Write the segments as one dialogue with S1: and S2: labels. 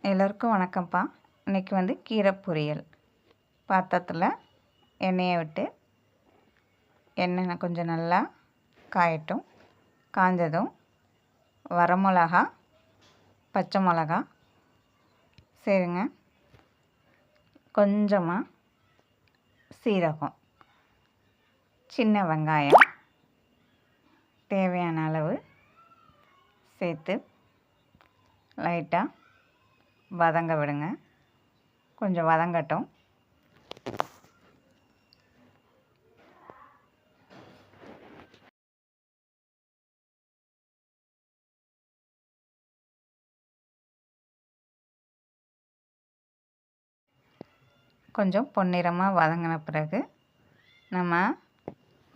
S1: எல்லோருக்கும் வணக்கம்ப்பா. இன்றைக்கி கீரை பொரியல். பாத்திரத்தில் எண்ணெயை விட்டு எண்ணெய் கொஞ்சம் நல்லா காயட்டும். காஞ்சதும் வரமிளகா, பச்சை மிளகா சரிங்க, கொஞ்சமாக சீரகம், சின்ன வெங்காயம் தேவையான அளவு சேர்த்து லைட்டாக வதங்க விடுங்க. கொஞ்சம் வதங்கட்டும். கொஞ்சம் பொன்னிறமாக வதங்கின பிறகு நம்ம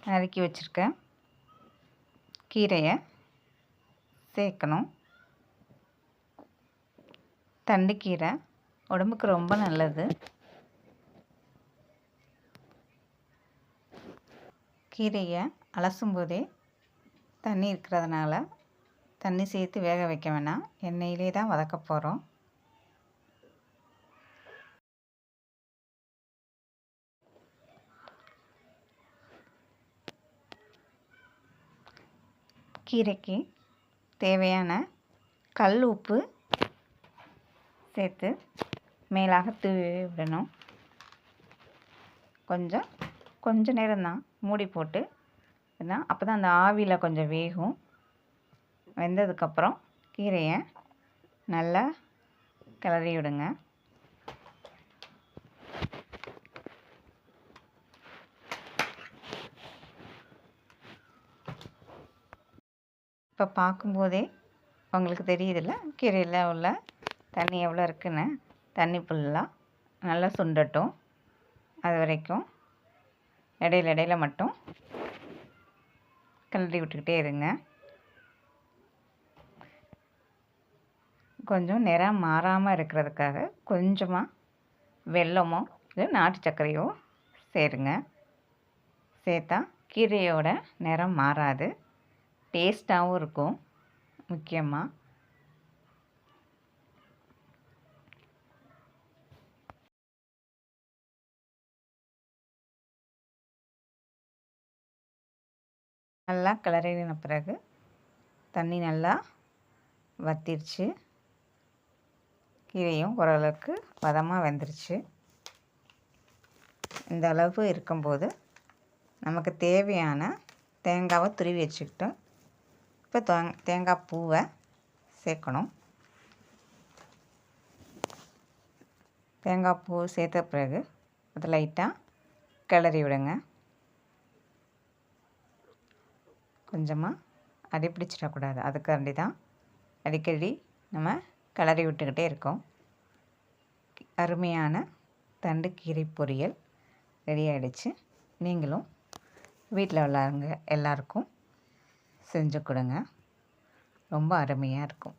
S1: நறுக்கி வச்சுருக்க கீரையை சேர்க்கணும். தண்டுக்கீரை உடம்புக்கு ரொம்ப நல்லது. கீரையை அலசும் போதே தண்ணி இருக்கிறதுனால தண்ணி சேர்த்து வேக வைக்க வேணாம். எண்ணெயிலே தான் வதக்க போகிறோம். கீரைக்கு தேவையான கல் உப்பு சேர்த்து மேலாக தூவி விடணும். கொஞ்ச நேரம் தான் மூடி போட்டு அப்போ தான் அந்த ஆவியில் கொஞ்சம் வேகும். வெந்ததுக்கப்புறம் கீரையை நல்லா கிளறி விடுங்க. இப்போ பார்க்கும்போதே உங்களுக்கு தெரியுதில்ல கீரையில் உள்ள தண்ணி எவ்வளோ இருக்குன்னு. தண்ணி ஃபுல்லாக நல்லா சுண்டட்டும். அது வரைக்கும் இடையில மட்டும் கிளறி விட்டுக்கிட்டே இருங்க. கொஞ்சம் நிறம் மாறாமல் இருக்கிறதுக்காக கொஞ்சமாக வெல்லமோ இல்லை நாட்டு சர்க்கரையோ சேருங்க. சேர்த்தா கீரையோட நிறம் மாறாது, டேஸ்ட்டாகவும் இருக்கும். முக்கியமாக நல்லா கிளறின பிறகு தண்ணி நல்லா வற்றிருச்சு. கீரையும் ஓரளவுக்கு பதமாக வெந்துருச்சு. இந்த அளவு இருக்கும்போது நமக்கு தேவையான தேங்காவை துருவி வச்சுக்கிட்டோம். இப்போ தேங்காய் பூவை சேர்க்கணும். தேங்காய் பூ சேர்த்த பிறகு அது லைட்டாக கிளறி விடுங்க. கொஞ்சமாக அடி பிடிச்சிடக்கூடாது, அதுக்காண்டி தான் அடிக்கடி நம்ம கிளறி விட்டுக்கிட்டே இருக்கோம். அருமையான தண்டுக்கீரை பொரியல் ரெடி ஆகிடுச்சு. நீங்களும் வீட்டில் உள்ளவங்க எல்லாருக்கும் செஞ்சு கொடுங்க. ரொம்ப அருமையாக இருக்கும்.